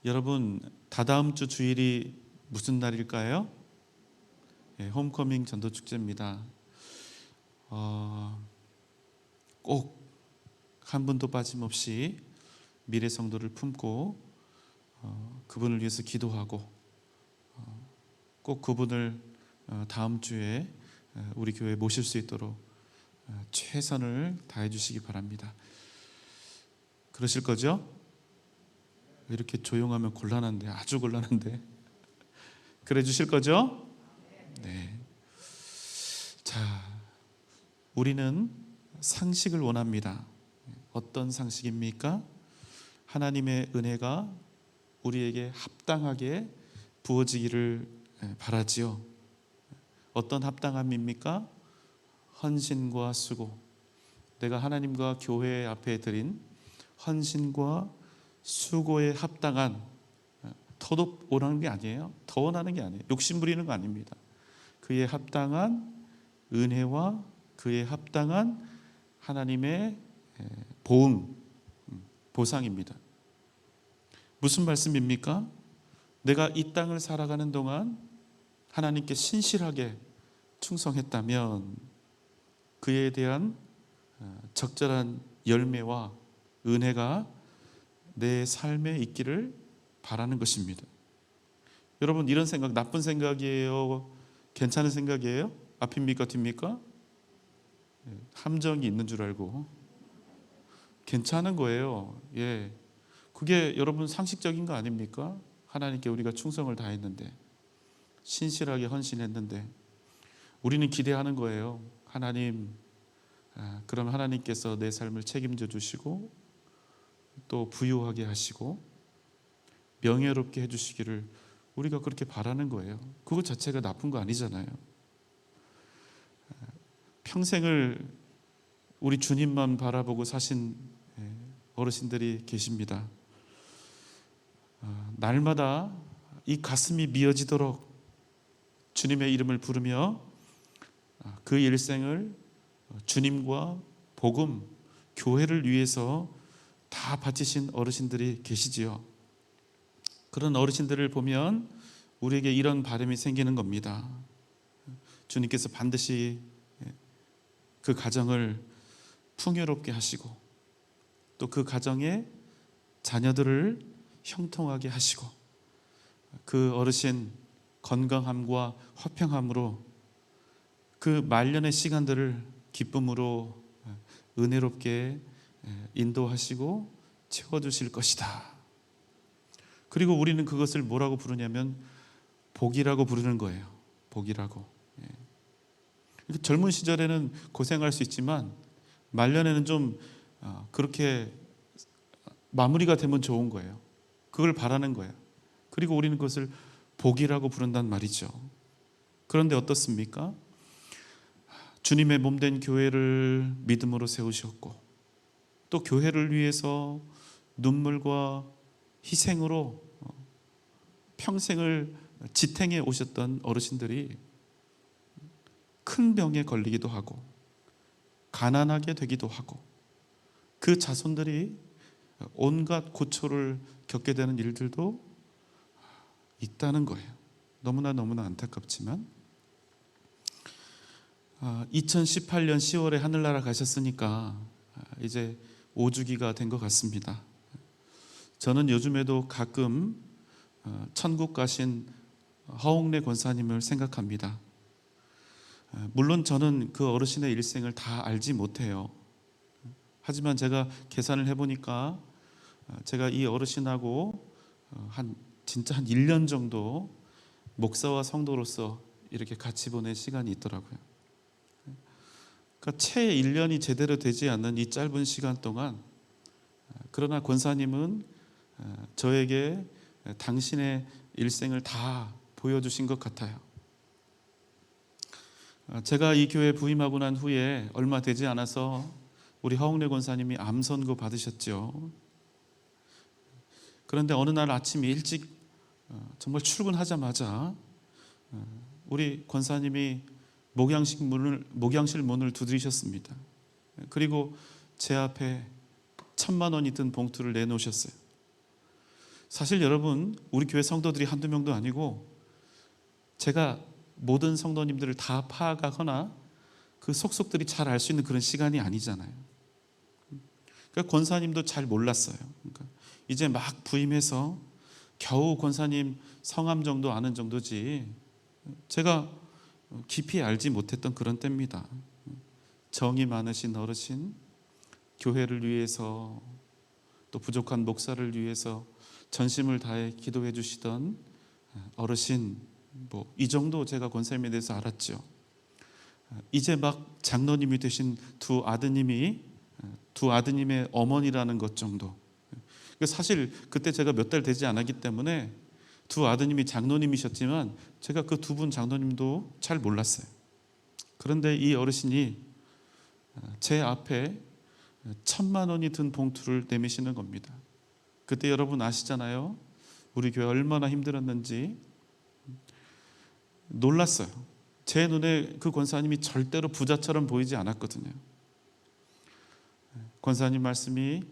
여러분, 다다음 주 주일이 무슨 날일까요? 홈커밍 전도축제입니다. 꼭 한 분도 빠짐없이 미래 성도를 품고 그분을 위해서 기도하고 꼭 그분을 다음 주에 우리 교회에 모실 수 있도록 최선을 다해 주시기 바랍니다. 그러실 거죠? 이렇게 조용하면 곤란한데, 아주 곤란한데. 그래 주실 거죠? 네. 자, 우리는 상식을 원합니다. 어떤 상식입니까? 하나님의 은혜가 우리에게 합당하게 부어지기를 바라지요. 어떤 합당함입니까? 헌신과 수고. 내가 하나님과 교회 앞에 드린 헌신과 수고에 합당한, 더 원하는 게 아니에요. 더 원하는 게 아니에요. 욕심 부리는 거 아닙니다. 그에 합당한 은혜와 그에 합당한 하나님의 보응, 보상입니다. 무슨 말씀입니까? 내가 이 땅을 살아가는 동안 하나님께 신실하게 충성했다면 그에 대한 적절한 열매와 은혜가 내 삶에 있기를 바라는 것입니다. 여러분, 이런 생각 나쁜 생각이에요? 괜찮은 생각이에요? 앞입니까? 뒤입니까? 함정이 있는 줄 알고 괜찮은 거예요. 그게 여러분 상식적인 거 아닙니까? 하나님께 우리가 충성을 다했는데, 신실하게 헌신했는데, 우리는 기대하는 거예요. 하나님, 그럼 하나님께서 내 삶을 책임져 주시고 또 부유하게 하시고 명예롭게 해주시기를 우리가 그렇게 바라는 거예요. 그것 자체가 나쁜 거 아니잖아요. 평생을 우리 주님만 바라보고 사신 어르신들이 계십니다. 날마다 이 가슴이 미어지도록 주님의 이름을 부르며 그 일생을 주님과 복음, 교회를 위해서 다 바치신 어르신들이 계시지요. 그런 어르신들을 보면 우리에게 이런 바람이 생기는 겁니다. 주님께서 반드시 그 가정을 풍요롭게 하시고 또 그 가정의 자녀들을 형통하게 하시고 그 어르신 건강함과 화평함으로 그 말년의 시간들을 기쁨으로 은혜롭게 인도하시고 채워주실 것이다. 그리고 우리는 그것을 뭐라고 부르냐면 복이라고 부르는 거예요. 복이라고. 젊은 시절에는 고생할 수 있지만 말년에는 좀 그렇게 마무리가 되면 좋은 거예요. 그걸 바라는 거예요. 그리고 우리는 그것을 복이라고 부른단 말이죠. 그런데 어떻습니까? 주님의 몸된 교회를 믿음으로 세우셨고 또 교회를 위해서 눈물과 희생으로 평생을 지탱해 오셨던 어르신들이 큰 병에 걸리기도 하고 가난하게 되기도 하고 그 자손들이 온갖 고초를 겪게 되는 일들도 있다는 거예요. 너무나 안타깝지만 2018년 10월에 하늘나라 가셨으니까 이제 5주기가 된 것 같습니다. 저는 요즘에도 가끔 천국 가신 허옥래 권사님을 생각합니다. 물론 저는 그 어르신의 일생을 다 알지 못해요. 하지만 제가 계산을 해보니까 제가 이 어르신하고 진짜 한 1년 정도 목사와 성도로서 이렇게 같이 보낸 시간이 있더라고요. 그러니까 채 1년이 제대로 되지 않는 이 짧은 시간 동안 그러나 권사님은 저에게 당신의 일생을 다 보여주신 것 같아요. 제가 이 교회에 부임하고 난 후에 얼마 되지 않아서 우리 허옥래 권사님이 암 선고 받으셨죠. 그런데 어느 날 아침 일찍 정말 출근하자마자 우리 권사님이 목양실 문을 두드리셨습니다. 그리고 제 앞에 1,000만 원이 든 봉투를 내놓으셨어요. 사실 여러분, 우리 교회 성도들이 한두 명도 아니고 제가 모든 성도님들을 다 파악하거나 그 속속들이 잘 알 수 있는 그런 시간이 아니잖아요. 그러니까 권사님도 잘 몰랐어요. 그러니까 이제 막 부임해서 겨우 권사님 성함 정도 아는 정도지 제가 깊이 알지 못했던 그런 때입니다. 정이 많으신 어르신, 교회를 위해서 또 부족한 목사를 위해서 전심을 다해 기도해 주시던 어르신, 이 정도 제가 권사님에 대해서 알았죠. 이제 막 장로님이 되신 두 아드님의 어머니라는 것 정도. 사실 그때 제가 몇 달 되지 않았기 때문에 두 아드님이 장로님이셨지만 제가 그 두 분 장로님도 잘 몰랐어요. 그런데 이 어르신이 제 앞에 1,000만 원이 든 봉투를 내미시는 겁니다. 그때 여러분 아시잖아요. 우리 교회 얼마나 힘들었는지. 놀랐어요. 제 눈에 그 권사님이 절대로 부자처럼 보이지 않았거든요. 권사님 말씀이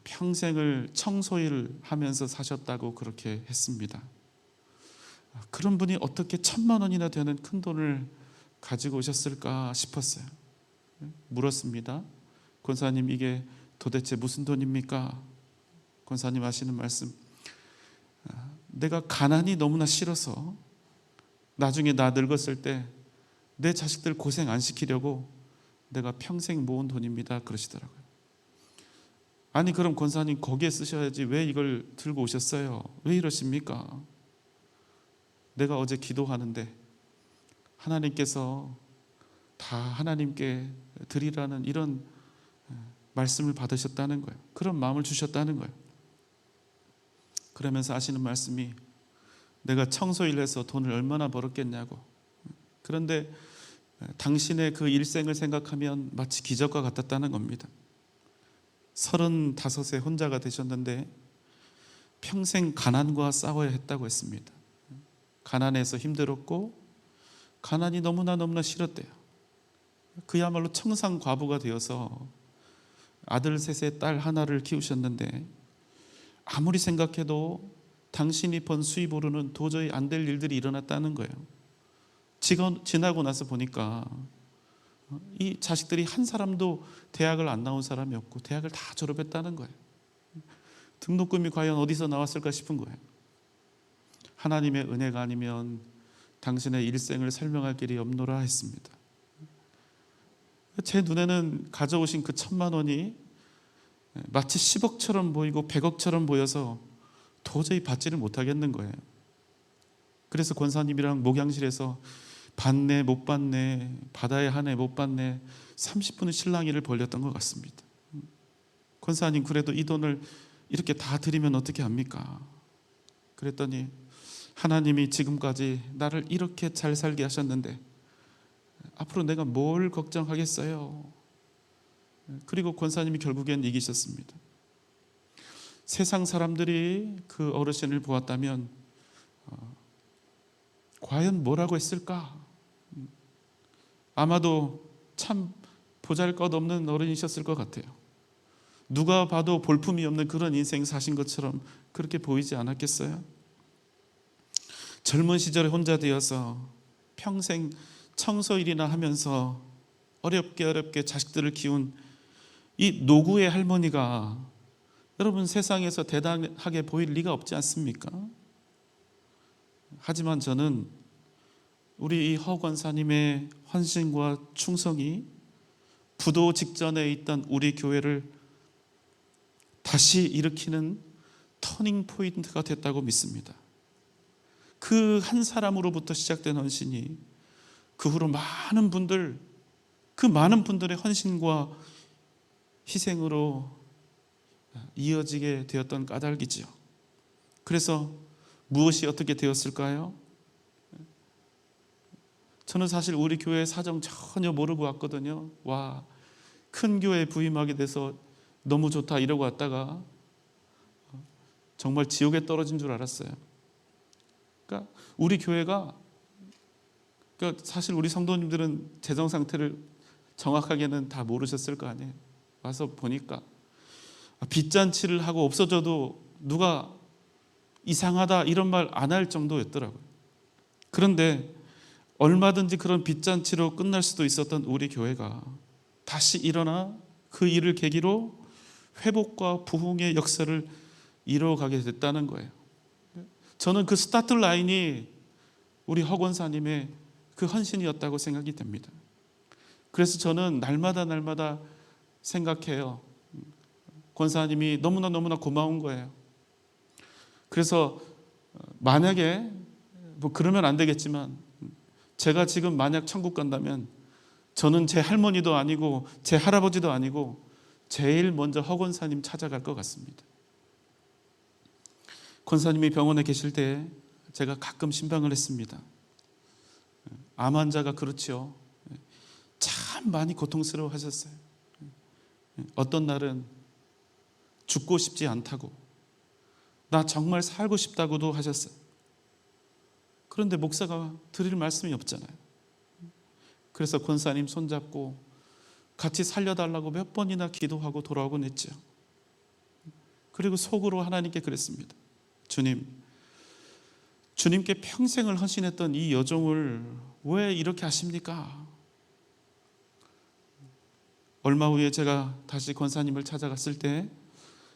평생을 청소일 하면서 사셨다고 그렇게 했습니다. 그런 분이 어떻게 1,000만 원이나 되는 큰 돈을 가지고 오셨을까 싶었어요. 물었습니다. 권사님, 이게 도대체 무슨 돈입니까? 권사님 하시는 말씀, 내가 가난이 너무나 싫어서 나중에 나 늙었을 때 내 자식들 고생 안 시키려고 내가 평생 모은 돈입니다. 그러시더라고요. 아니 그럼 권사님 거기에 쓰셔야지 왜 이걸 들고 오셨어요? 왜 이러십니까? 내가 어제 기도하는데 하나님께서 다 하나님께 드리라는 이런 말씀을 받으셨다는 거예요. 그런 마음을 주셨다는 거예요. 그러면서 하시는 말씀이 내가 청소일해서 돈을 얼마나 벌었겠냐고. 그런데 당신의 그 일생을 생각하면 마치 기적과 같았다는 겁니다. 35세 혼자가 되셨는데 평생 가난과 싸워야 했다고 했습니다. 가난해서 힘들었고 가난이 너무나 싫었대요. 그야말로 청산과부가 되어서 아들 셋에 딸 하나를 키우셨는데 아무리 생각해도 당신이 번 수입으로는 도저히 안 될 일들이 일어났다는 거예요. 지나고 나서 보니까 이 자식들이 한 사람도 대학을 안 나온 사람이 없고 대학을 다 졸업했다는 거예요. 등록금이 과연 어디서 나왔을까 싶은 거예요. 하나님의 은혜가 아니면 당신의 일생을 설명할 길이 없노라 했습니다. 제 눈에는 가져오신 그 1,000만 원이 마치 10억처럼 보이고 100억처럼 보여서 도저히 받지를 못하겠는 거예요. 그래서 권사님이랑 목양실에서 받네 못 받네, 받아야 하네 못 받네 30분은 실랑이를 벌였던 것 같습니다. 권사님, 그래도 이 돈을 이렇게 다 드리면 어떻게 합니까? 그랬더니 하나님이 지금까지 나를 이렇게 잘 살게 하셨는데 앞으로 내가 뭘 걱정하겠어요? 그리고 권사님이 결국엔 이기셨습니다. 세상 사람들이 그 어르신을 보았다면 과연 뭐라고 했을까? 아마도 참 보잘것없는 어른이셨을 것 같아요. 누가 봐도 볼품이 없는 그런 인생 사신 것처럼 그렇게 보이지 않았겠어요? 젊은 시절에 혼자 되어서 평생 청소일이나 하면서 어렵게 자식들을 키운 이 노구의 할머니가 여러분 세상에서 대단하게 보일 리가 없지 않습니까? 하지만 저는 우리 이 허 권사님의 헌신과 충성이 부도 직전에 있던 우리 교회를 다시 일으키는 터닝 포인트가 됐다고 믿습니다. 그 한 사람으로부터 시작된 헌신이 그 후로 많은 분들의 헌신과 희생으로 이어지게 되었던 까닭이죠. 그래서 무엇이 어떻게 되었을까요? 저는 사실 우리 교회 사정 전혀 모르고 왔거든요. 와, 큰 교회에 부임하게 돼서 너무 좋다 이러고 왔다가 정말 지옥에 떨어진 줄 알았어요. 그러니까 우리 교회가, 그러니까 사실 우리 성도님들은 재정 상태를 정확하게는 다 모르셨을 거 아니에요. 와서 보니까 빚잔치를 하고 없어져도 누가 이상하다 이런 말 안 할 정도였더라고요. 그런데 얼마든지 그런 빚잔치로 끝날 수도 있었던 우리 교회가 다시 일어나 그 일을 계기로 회복과 부흥의 역사를 이루어가게 됐다는 거예요. 저는 그 스타트 라인이 우리 허 권사님의 그 헌신이었다고 생각이 됩니다. 그래서 저는 날마다 생각해요. 권사님이 너무나 고마운 거예요. 그래서 만약에 뭐 그러면 안 되겠지만 제가 지금 만약 천국 간다면 저는 제 할머니도 아니고 제 할아버지도 아니고 제일 먼저 허 권사님 찾아갈 것 같습니다. 권사님이 병원에 계실 때 제가 가끔 신방을 했습니다. 암 환자가 그렇죠. 참 많이 고통스러워 하셨어요. 어떤 날은 죽고 싶지 않다고, 나 정말 살고 싶다고도 하셨어요. 그런데 목사가 드릴 말씀이 없잖아요. 그래서 권사님 손잡고 같이 살려달라고 몇 번이나 기도하고 돌아오곤 했죠. 그리고 속으로 하나님께 그랬습니다. 주님께 평생을 헌신했던 이 여종을 왜 이렇게 하십니까? 얼마 후에 제가 다시 권사님을 찾아갔을 때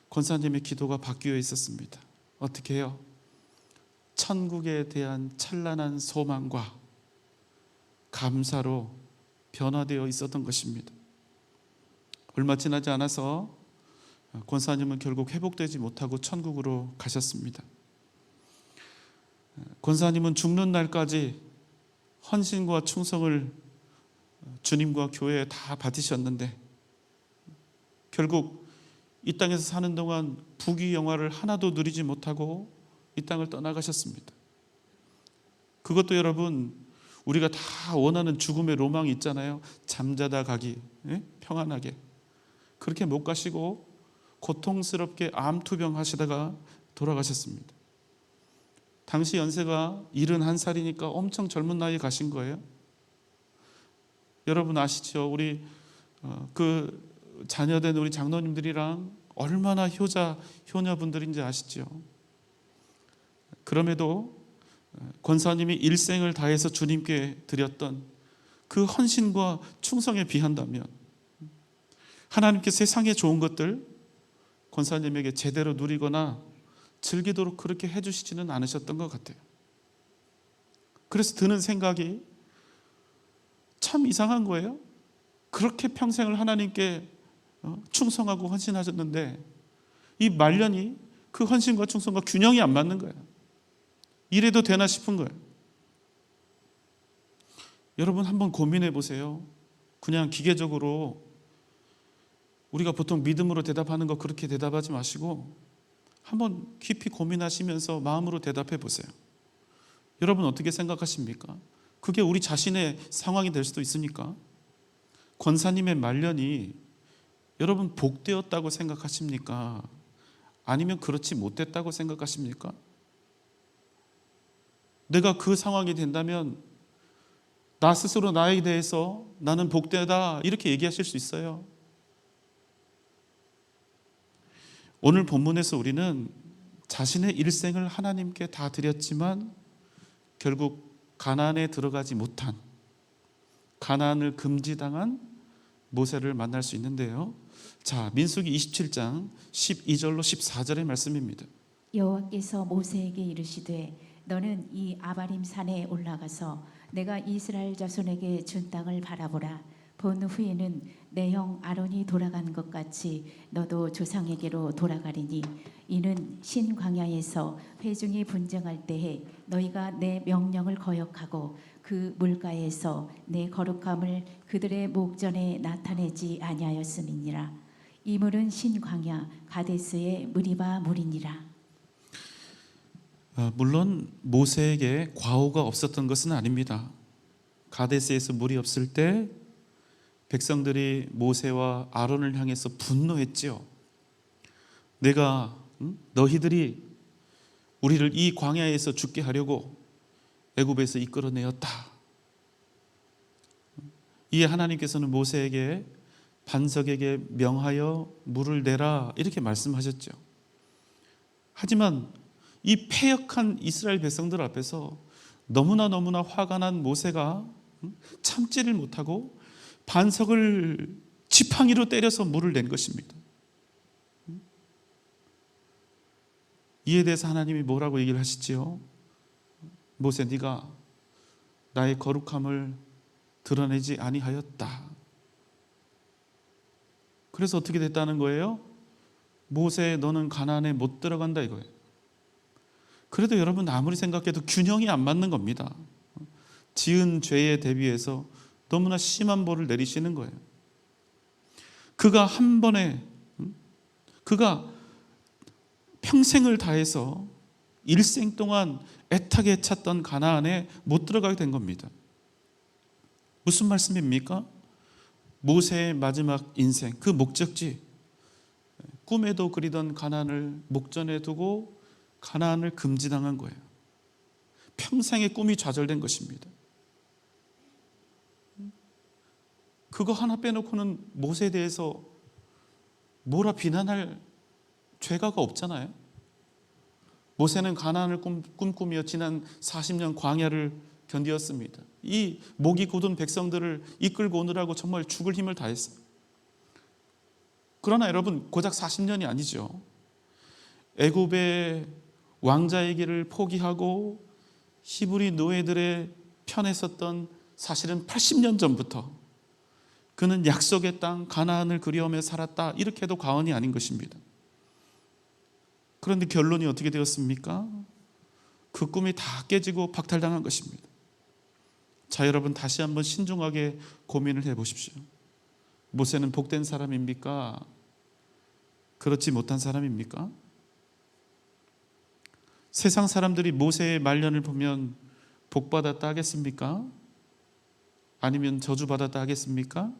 권사님의 기도가 바뀌어 있었습니다. 어떻게 해요? 천국에 대한 찬란한 소망과 감사로 변화되어 있었던 것입니다. 얼마 지나지 않아서 권사님은 결국 회복되지 못하고 천국으로 가셨습니다. 권사님은 죽는 날까지 헌신과 충성을 주님과 교회에 다 받으셨는데 결국 이 땅에서 사는 동안 부귀 영화를 하나도 누리지 못하고 이 땅을 떠나가셨습니다. 그것도 여러분 우리가 다 원하는 죽음의 로망이 있잖아요. 잠자다 가기, 평안하게. 그렇게 못 가시고 고통스럽게 암투병 하시다가 돌아가셨습니다. 당시 연세가 71살이니까 엄청 젊은 나이에 가신 거예요. 여러분 아시죠? 우리 그 자녀된 우리 장로님들이랑 얼마나 효녀분들인지 아시죠? 그럼에도 권사님이 일생을 다해서 주님께 드렸던 그 헌신과 충성에 비한다면 하나님께 세상의 좋은 것들 권사님에게 제대로 누리거나 즐기도록 그렇게 해주시지는 않으셨던 것 같아요. 그래서 드는 생각이 참 이상한 거예요. 그렇게 평생을 하나님께 충성하고 헌신하셨는데 이 말년이 그 헌신과 충성과 균형이 안 맞는 거예요. 이래도 되나 싶은 거예요. 여러분 한번 고민해 보세요. 그냥 기계적으로 우리가 보통 믿음으로 대답하는 거 그렇게 대답하지 마시고 한번 깊이 고민하시면서 마음으로 대답해 보세요. 여러분 어떻게 생각하십니까? 그게 우리 자신의 상황이 될 수도 있으니까. 권사님의 말년이 여러분 복되었다고 생각하십니까? 아니면 그렇지 못했다고 생각하십니까? 내가 그 상황이 된다면 나 스스로 나에 대해서 나는 복되다 이렇게 얘기하실 수 있어요. 오늘 본문에서 우리는 자신의 일생을 하나님께 다 드렸지만 결국 가나안에 들어가지 못한, 가나안을 금지당한 모세를 만날 수 있는데요. 자, 민수기 27장 12절로 14절의 말씀입니다. 여호와께서 모세에게 이르시되 너는 이 아바림 산에 올라가서 내가 이스라엘 자손에게 준 땅을 바라보라. 본 후에는 내 형 아론이 돌아간 것 같이 너도 조상에게로 돌아가리니 이는 신 광야에서 회중이 분쟁할 때에 너희가 내 명령을 거역하고 그 물가에서 내 거룩함을 그들의 목전에 나타내지 아니하였음이니라. 이 물은 신 광야 가데스의 무리바 물이니라. 물론 모세에게 과오가 없었던 것은 아닙니다. 가데스에서 물이 없을 때 백성들이 모세와 아론을 향해서 분노했지요. 내가 너희들이 우리를 이 광야에서 죽게 하려고 애굽에서 이끌어내었다. 이에 하나님께서는 모세에게 반석에게 명하여 물을 내라 이렇게 말씀하셨죠. 하지만 이 패역한 이스라엘 백성들 앞에서 너무나 화가 난 모세가 참지를 못하고 반석을 지팡이로 때려서 물을 낸 것입니다. 이에 대해서 하나님이 뭐라고 얘기를 하시지요? 모세, 네가 나의 거룩함을 드러내지 아니하였다. 그래서 어떻게 됐다는 거예요? 모세, 너는 가나안에 못 들어간다 이거예요. 그래도 여러분 아무리 생각해도 균형이 안 맞는 겁니다. 지은 죄에 대비해서 너무나 심한 벌을 내리시는 거예요. 그가 한 번에, 그가 평생을 다해서 일생 동안 애타게 찾던 가나안에 못 들어가게 된 겁니다. 무슨 말씀입니까? 모세의 마지막 인생, 그 목적지, 꿈에도 그리던 가나안을 목전에 두고 가나안을 금지당한 거예요. 평생의 꿈이 좌절된 것입니다. 그거 하나 빼놓고는 모세에 대해서 뭐라 비난할 죄가가 없잖아요. 모세는 가나안을 꿈꾸며 지난 40년 광야를 견디었습니다. 이 목이 굳은 백성들을 이끌고 오느라고 정말 죽을 힘을 다했어요. 그러나 여러분, 고작 40년이 아니죠. 애굽의 왕자의 길을 포기하고 히브리 노예들의 편에 섰던 사실은 80년 전부터 그는 약속의 땅 가나안을 그리워하며 살았다, 이렇게 해도 과언이 아닌 것입니다. 그런데 결론이 어떻게 되었습니까? 그 꿈이 다 깨지고 박탈당한 것입니다. 자, 여러분 다시 한번 신중하게 고민을 해보십시오. 모세는 복된 사람입니까? 그렇지 못한 사람입니까? 세상 사람들이 모세의 말년을 보면 복받았다 하겠습니까? 아니면 저주받았다 하겠습니까?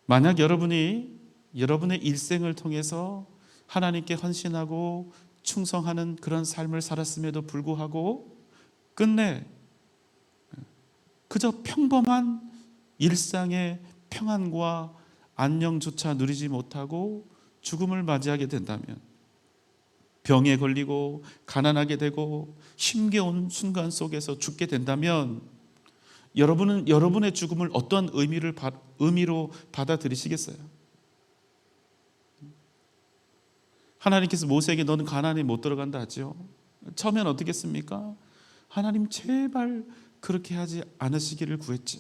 만약 여러분이 여러분의 일생을 통해서 하나님께 헌신하고 충성하는 그런 삶을 살았음에도 불구하고 끝내 그저 평범한 일상의 평안과 안녕조차 누리지 못하고 죽음을 맞이하게 된다면, 병에 걸리고 가난하게 되고 힘겨운 순간 속에서 죽게 된다면, 여러분은 여러분의 죽음을 어떠한 의미로 받아들이시겠어요? 하나님께서 모세에게 너는 가나안에 못 들어간다 하죠. 처음엔 어떻게 했습니까? 하나님 제발 그렇게 하지 않으시기를 구했죠.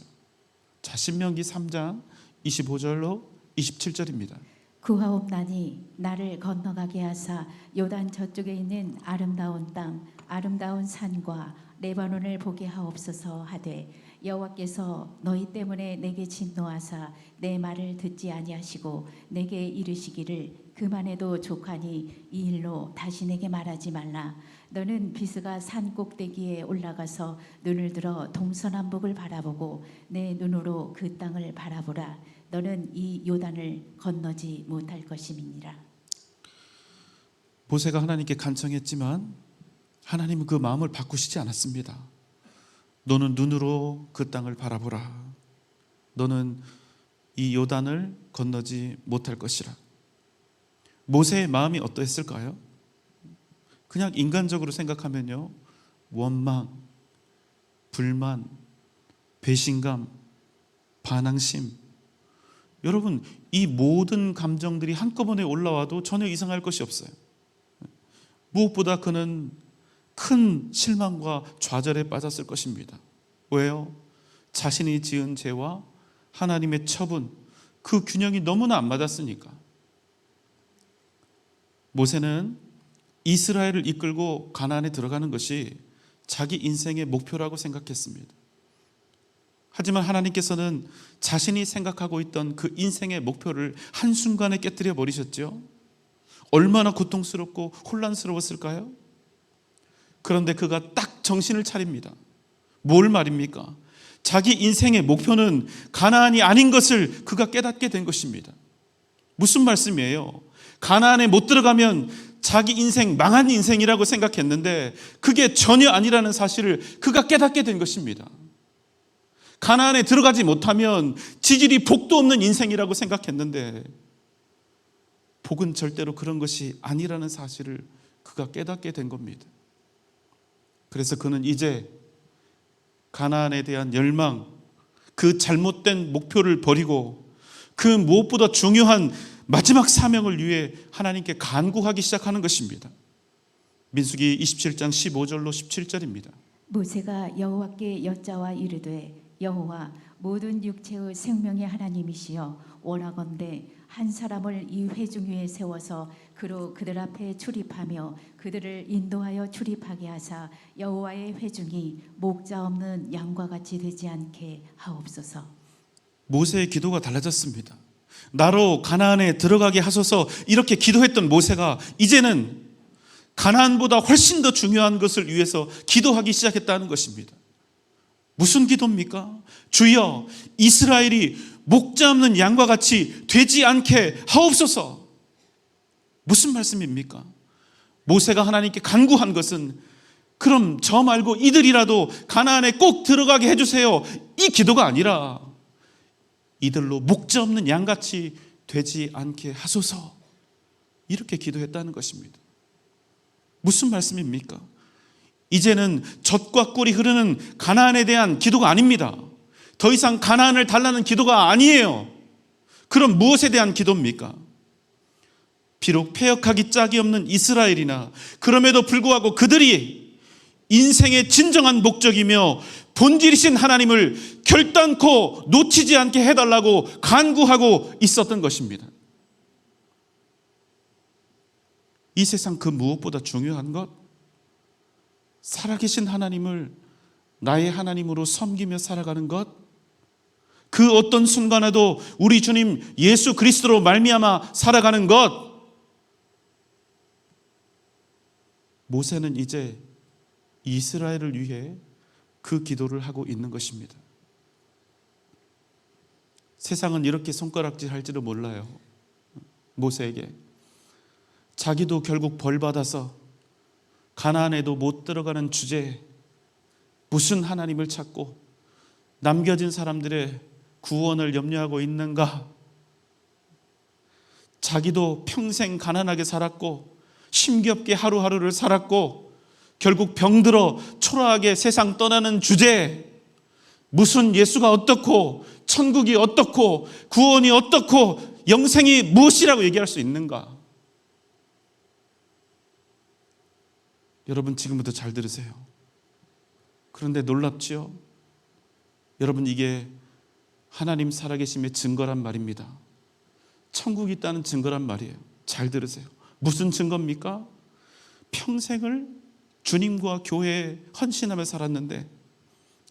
자, 신명기 3장 25절로 27절입니다. 구하옵나니 나를 건너가게 하사 요단 저쪽에 있는 아름다운 땅, 아름다운 산과 레바논을 보게 하옵소서 하되, 여호와께서 너희 때문에 내게 진노하사 내 말을 듣지 아니하시고 내게 이르시기를 그만해도 족하니 이 일로 다시 내게 말하지 말라. 너는 비스가 산 꼭대기에 올라가서 눈을 들어 동서남북을 바라보고 내 눈으로 그 땅을 바라보라. 너는 이 요단을 건너지 못할 것임이니라. 모세가 하나님께 간청했지만 하나님은 그 마음을 바꾸시지 않았습니다. 너는 눈으로 그 땅을 바라보라. 너는 이 요단을 건너지 못할 것이라. 모세의 마음이 어떠했을까요? 그냥 인간적으로 생각하면요, 원망, 불만, 배신감, 반항심, 여러분 이 모든 감정들이 한꺼번에 올라와도 전혀 이상할 것이 없어요. 무엇보다 그는 큰 실망과 좌절에 빠졌을 것입니다. 왜요? 자신이 지은 죄와 하나님의 처분, 그 균형이 너무나 안 맞았으니까. 모세는 이스라엘을 이끌고 가나안에 들어가는 것이 자기 인생의 목표라고 생각했습니다. 하지만 하나님께서는 자신이 생각하고 있던 그 인생의 목표를 한순간에 깨뜨려 버리셨죠. 얼마나 고통스럽고 혼란스러웠을까요? 그런데 그가 딱 정신을 차립니다. 뭘 말입니까? 자기 인생의 목표는 가나안이 아닌 것을 그가 깨닫게 된 것입니다. 무슨 말씀이에요? 가나안에 못 들어가면 자기 인생 망한 인생이라고 생각했는데 그게 전혀 아니라는 사실을 그가 깨닫게 된 것입니다. 가나안에 들어가지 못하면 지질이 복도 없는 인생이라고 생각했는데 복은 절대로 그런 것이 아니라는 사실을 그가 깨닫게 된 겁니다. 그래서 그는 이제 가나안에 대한 열망, 그 잘못된 목표를 버리고 그 무엇보다 중요한 마지막 사명을 위해 하나님께 간구하기 시작하는 것입니다. 민수기 27장 15절로 17절입니다. 모세가 여호와께 여짜와 이르되 여호와 모든 육체의 생명의 하나님이시여 원하건대 한 사람을 이 회중 위에 세워서 그로 그들 앞에 출입하며 그들을 인도하여 출입하게 하사 여호와의 회중이 목자 없는 양과 같이 되지 않게 하옵소서. 모세의 기도가 달라졌습니다. 나로 가나안에 들어가게 하소서 이렇게 기도했던 모세가 이제는 가나안보다 훨씬 더 중요한 것을 위해서 기도하기 시작했다는 것입니다. 무슨 기도입니까? 주여, 이스라엘이 목자 없는 양과 같이 되지 않게 하옵소서. 무슨 말씀입니까? 모세가 하나님께 간구한 것은 그럼 저 말고 이들이라도 가나안에 꼭 들어가게 해주세요, 이 기도가 아니라 이들로 목자 없는 양같이 되지 않게 하소서, 이렇게 기도했다는 것입니다. 무슨 말씀입니까? 이제는 젖과 꿀이 흐르는 가나안에 대한 기도가 아닙니다. 더 이상 가나안을 달라는 기도가 아니에요. 그럼 무엇에 대한 기도입니까? 비록 패역하기 짝이 없는 이스라엘이나 그럼에도 불구하고 그들이 인생의 진정한 목적이며 본질이신 하나님을 결단코 놓치지 않게 해달라고 간구하고 있었던 것입니다. 이 세상 그 무엇보다 중요한 것, 살아계신 하나님을 나의 하나님으로 섬기며 살아가는 것, 그 어떤 순간에도 우리 주님 예수 그리스도로 말미암아 살아가는 것. 모세는 이제 이스라엘을 위해 그 기도를 하고 있는 것입니다. 세상은 이렇게 손가락질 할지도 몰라요. 모세에게 자기도 결국 벌받아서 가나안에도 못 들어가는 주제에 무슨 하나님을 찾고 남겨진 사람들의 구원을 염려하고 있는가? 자기도 평생 가난하게 살았고 힘겹게 하루하루를 살았고 결국 병들어 초라하게 세상 떠나는 주제에 무슨 예수가 어떻고 천국이 어떻고 구원이 어떻고 영생이 무엇이라고 얘기할 수 있는가? 여러분 지금부터 잘 들으세요. 그런데 놀랍지요? 여러분 이게 하나님 살아계심의 증거란 말입니다. 천국이 있다는 증거란 말이에요. 잘 들으세요. 무슨 증거입니까? 평생을 주님과 교회에 헌신하며 살았는데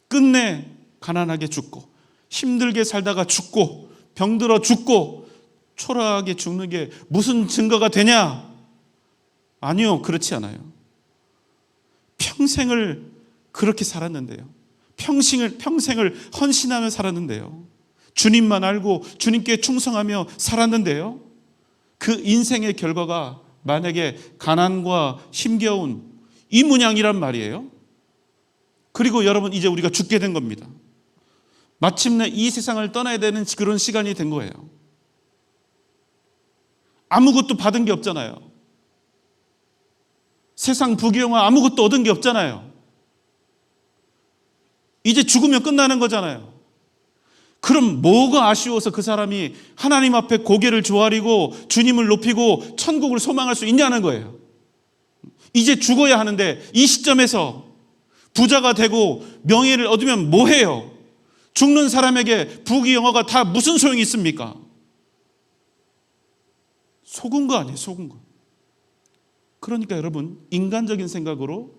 끝내 가난하게 죽고 힘들게 살다가 죽고 병들어 죽고 초라하게 죽는 게 무슨 증거가 되냐? 아니요, 그렇지 않아요. 평생을 그렇게 살았는데요. 평생을 헌신하며 살았는데요. 주님만 알고 주님께 충성하며 살았는데요. 그 인생의 결과가 만약에 가난과 힘겨운 이 문양이란 말이에요. 그리고 여러분 이제 우리가 죽게 된 겁니다. 마침내 이 세상을 떠나야 되는 그런 시간이 된 거예요. 아무것도 받은 게 없잖아요. 세상 부귀영화 아무것도 얻은 게 없잖아요. 이제 죽으면 끝나는 거잖아요. 그럼 뭐가 아쉬워서 그 사람이 하나님 앞에 고개를 조아리고 주님을 높이고 천국을 소망할 수 있냐는 거예요. 이제 죽어야 하는데 이 시점에서 부자가 되고 명예를 얻으면 뭐해요? 죽는 사람에게 부귀영화가 다 무슨 소용이 있습니까? 속은 거 아니에요, 속은 거. 그러니까 여러분 인간적인 생각으로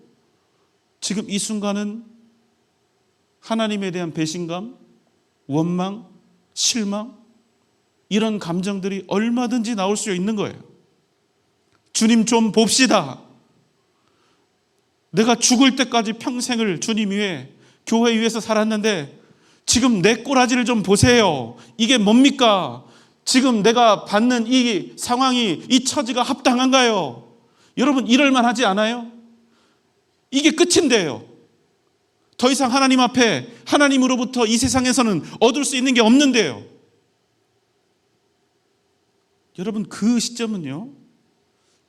지금 이 순간은 하나님에 대한 배신감, 원망, 실망 이런 감정들이 얼마든지 나올 수 있는 거예요. 주님 좀 봅시다. 내가 죽을 때까지 평생을 주님 위해 교회 위해서 살았는데 지금 내 꼬라지를 좀 보세요. 이게 뭡니까? 지금 내가 받는 이 상황이 이 처지가 합당한가요? 여러분 이럴만 하지 않아요? 이게 끝인데요. 더 이상 하나님 앞에 하나님으로부터 이 세상에서는 얻을 수 있는 게 없는데요. 여러분 그 시점은요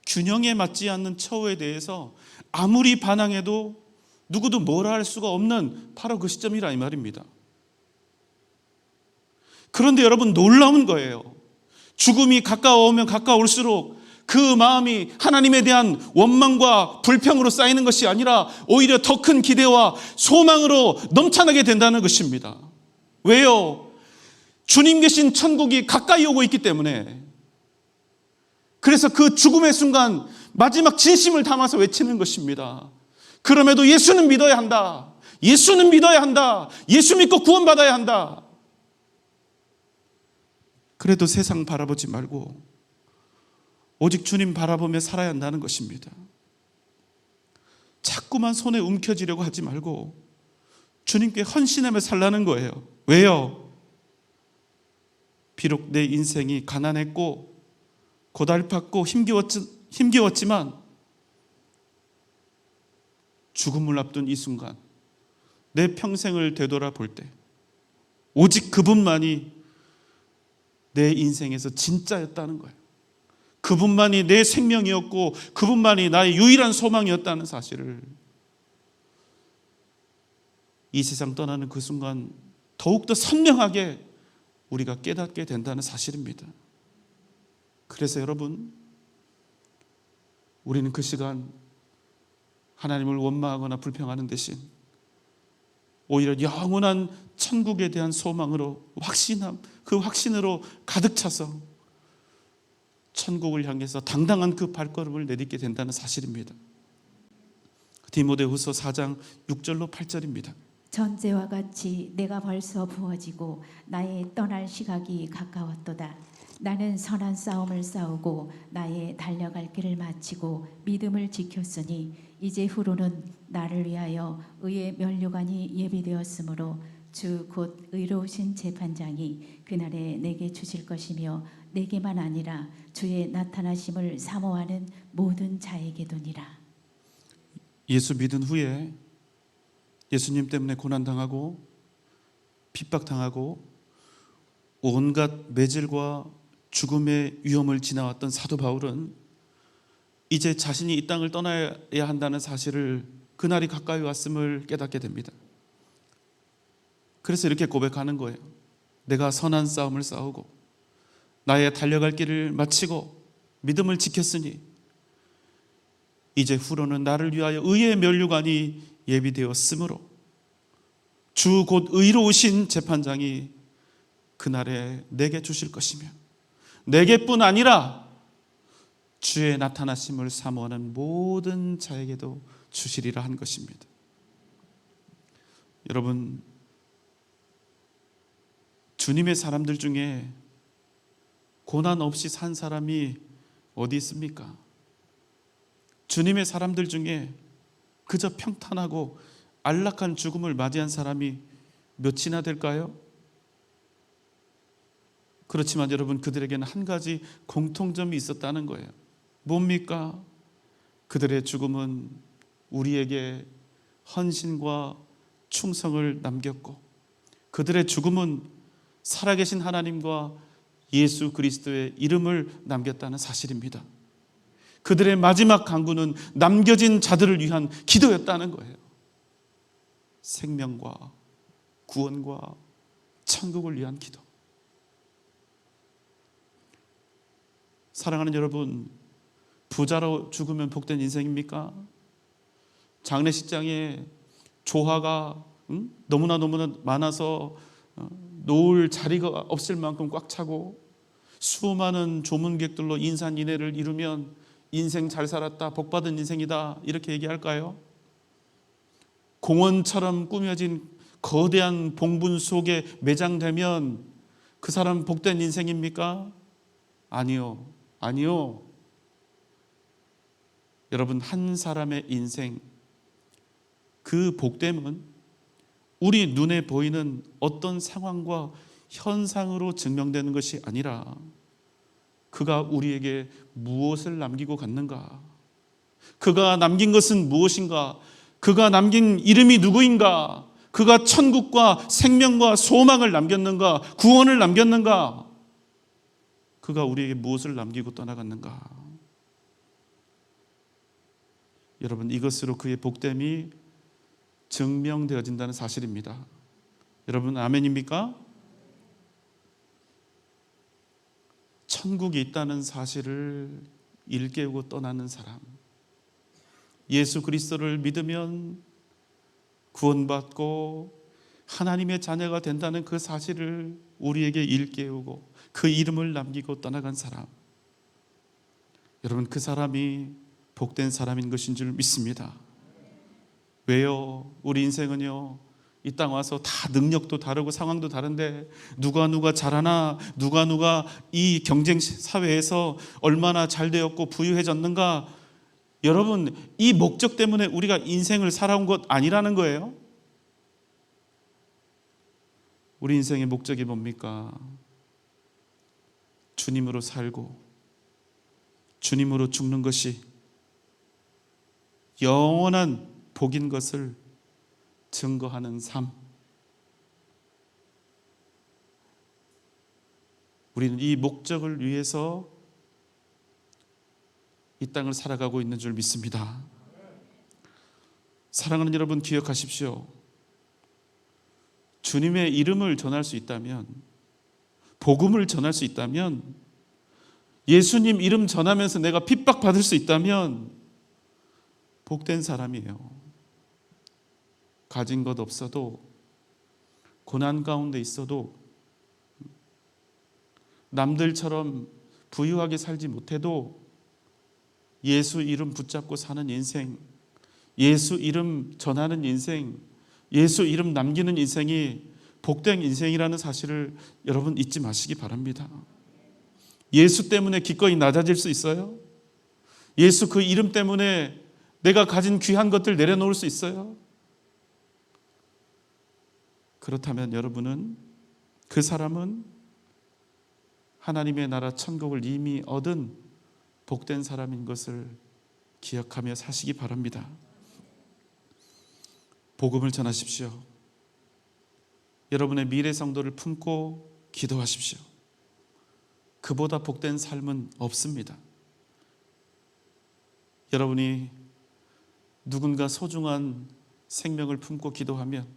균형에 맞지 않는 처우에 대해서 아무리 반항해도 누구도 뭐라 할 수가 없는 바로 그 시점이라 이 말입니다. 그런데 여러분, 놀라운 거예요. 죽음이 가까워오면 가까울수록 그 마음이 하나님에 대한 원망과 불평으로 쌓이는 것이 아니라 오히려 더 큰 기대와 소망으로 넘쳐나게 된다는 것입니다. 왜요? 주님 계신 천국이 가까이 오고 있기 때문에. 그래서 그 죽음의 순간 마지막 진심을 담아서 외치는 것입니다. 그럼에도 예수는 믿어야 한다. 예수는 믿어야 한다. 예수 믿고 구원받아야 한다. 그래도 세상 바라보지 말고 오직 주님 바라보며 살아야 한다는 것입니다. 자꾸만 손에 움켜쥐려고 하지 말고 주님께 헌신하며 살라는 거예요. 왜요? 비록 내 인생이 가난했고 고달팠고 힘겨웠지만 죽음을 앞둔 이 순간 내 평생을 되돌아볼 때 오직 그분만이 내 인생에서 진짜였다는 거예요. 그분만이 내 생명이었고 그분만이 나의 유일한 소망이었다는 사실을 이 세상 떠나는 그 순간 더욱더 선명하게 우리가 깨닫게 된다는 사실입니다. 그래서 여러분, 우리는 그 시간 하나님을 원망하거나 불평하는 대신 오히려 영원한 천국에 대한 소망으로 그 확신으로 가득 차서 천국을 향해서 당당한 그 발걸음을 내딛게 된다는 사실입니다. 디모데후서 4장 6절로 8절입니다. 전제와 같이 내가 벌써 부어지고 나의 떠날 시각이 가까웠도다. 나는 선한 싸움을 싸우고 나의 달려갈 길을 마치고 믿음을 지켰으니 이제 후로는 나를 위하여 의의 면류관이 예비되었으므로 주 곧 의로우신 재판장이 그날에 내게 주실 것이며 내게만 아니라 주의 나타나심을 사모하는 모든 자에게도니라. 예수 믿은 후에 예수님 때문에 고난당하고 핍박당하고 온갖 매질과 죽음의 위험을 지나왔던 사도 바울은 이제 자신이 이 땅을 떠나야 한다는 사실을 그날이 가까이 왔음을 깨닫게 됩니다. 그래서 이렇게 고백하는 거예요. 내가 선한 싸움을 싸우고 나의 달려갈 길을 마치고 믿음을 지켰으니 이제 후로는 나를 위하여 의의 면류관이 예비되었으므로 주 곧 의로우신 재판장이 그날에 내게 주실 것이며 내게뿐 아니라 주의 나타나심을 사모하는 모든 자에게도 주시리라 한 것입니다. 여러분, 주님의 사람들 중에 고난 없이 산 사람이 어디 있습니까? 주님의 사람들 중에 그저 평탄하고 안락한 죽음을 맞이한 사람이 몇이나 될까요? 그렇지만 여러분, 그들에게는 한 가지 공통점이 있었다는 거예요. 뭡니까? 그들의 죽음은 우리에게 헌신과 충성을 남겼고 그들의 죽음은 살아계신 하나님과 예수 그리스도의 이름을 남겼다는 사실입니다. 그들의 마지막 간구는 남겨진 자들을 위한 기도였다는 거예요. 생명과 구원과 천국을 위한 기도. 사랑하는 여러분, 부자로 죽으면 복된 인생입니까? 장례식장에 조화가 너무나 많아서 놓을 자리가 없을 만큼 꽉 차고 수많은 조문객들로 인산인해를 이루면 인생 잘 살았다, 복받은 인생이다 이렇게 얘기할까요? 공원처럼 꾸며진 거대한 봉분 속에 매장되면 그 사람 복된 인생입니까? 아니요. 여러분, 한 사람의 인생, 그 복됨은 우리 눈에 보이는 어떤 상황과 현상으로 증명되는 것이 아니라 그가 우리에게 무엇을 남기고 갔는가, 그가 남긴 것은 무엇인가, 그가 남긴 이름이 누구인가, 그가 천국과 생명과 소망을 남겼는가, 구원을 남겼는가, 그가 우리에게 무엇을 남기고 떠나갔는가. 여러분, 이것으로 그의 복됨이 증명되어진다는 사실입니다. 여러분, 아멘입니까? 천국이 있다는 사실을 일깨우고 떠나는 사람, 예수 그리스도를 믿으면 구원받고 하나님의 자녀가 된다는 그 사실을 우리에게 일깨우고 그 이름을 남기고 떠나간 사람, 여러분, 그 사람이 복된 사람인 것인 줄 믿습니다. 왜요? 우리 인생은요, 이 땅 와서 다 능력도 다르고 상황도 다른데 누가 잘하나, 누가 이 경쟁 사회에서 얼마나 잘 되었고 부유해졌는가, 여러분, 이 목적 때문에 우리가 인생을 살아온 것 아니라는 거예요. 우리 인생의 목적이 뭡니까? 주님으로 살고 주님으로 죽는 것이 영원한 복인 것을 증거하는 삶. 우리는 이 목적을 위해서 이 땅을 살아가고 있는 줄 믿습니다. 사랑하는 여러분, 기억하십시오. 주님의 이름을 전할 수 있다면, 복음을 전할 수 있다면, 예수님 이름 전하면서 내가 핍박받을 수 있다면 복된 사람이에요. 가진 것 없어도, 고난 가운데 있어도, 남들처럼 부유하게 살지 못해도 예수 이름 붙잡고 사는 인생, 예수 이름 전하는 인생, 예수 이름 남기는 인생이 복된 인생이라는 사실을 여러분 잊지 마시기 바랍니다. 예수 때문에 기꺼이 낮아질 수 있어요? 예수 그 이름 때문에 내가 가진 귀한 것들 내려놓을 수 있어요? 그렇다면 여러분은, 그 사람은 하나님의 나라 천국을 이미 얻은 복된 사람인 것을 기억하며 사시기 바랍니다. 복음을 전하십시오. 여러분의 미래 성도를 품고 기도하십시오. 그보다 복된 삶은 없습니다. 여러분이 누군가 소중한 생명을 품고 기도하면,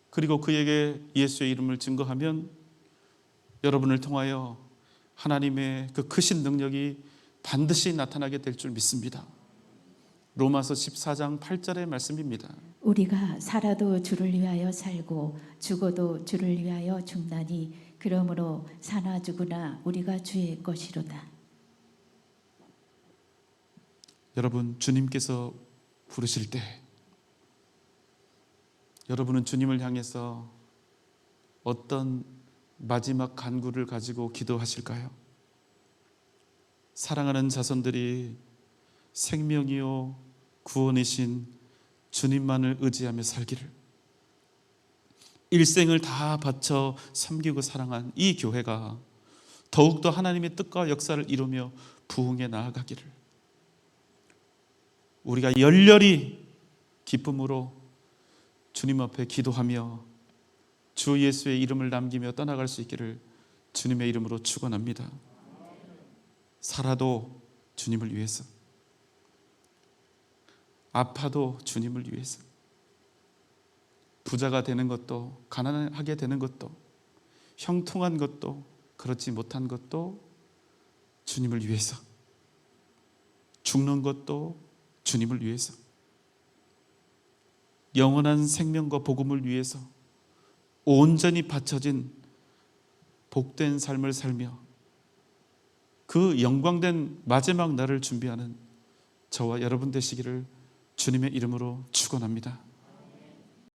그리고 그에게 예수의 이름을 증거하면 여러분을 통하여 하나님의 그 크신 능력이 반드시 나타나게 될 줄 믿습니다. 로마서 14장 8절의 말씀입니다. 우리가 살아도 주를 위하여 살고 죽어도 주를 위하여 죽나니 그러므로 사나 죽으나 우리가 주의 것이로다. 여러분, 주님께서 부르실 때 여러분은 주님을 향해서 어떤 마지막 간구를 가지고 기도하실까요? 사랑하는 자손들이 생명이요 구원이신 주님만을 의지하며 살기를, 일생을 다 바쳐 섬기고 사랑한 이 교회가 더욱더 하나님의 뜻과 역사를 이루며 부흥해 나아가기를 우리가 열렬히 기쁨으로 주님 앞에 기도하며 주 예수의 이름을 남기며 떠나갈 수 있기를 주님의 이름으로 축원합니다. 살아도 주님을 위해서, 아파도 주님을 위해서, 부자가 되는 것도 가난하게 되는 것도 형통한 것도 그렇지 못한 것도 주님을 위해서, 죽는 것도 주님을 위해서, 영원한 생명과 복음을 위해서 온전히 바쳐진 복된 삶을 살며 그 영광된 마지막 날을 준비하는 저와 여러분 되시기를 주님의 이름으로 축원합니다.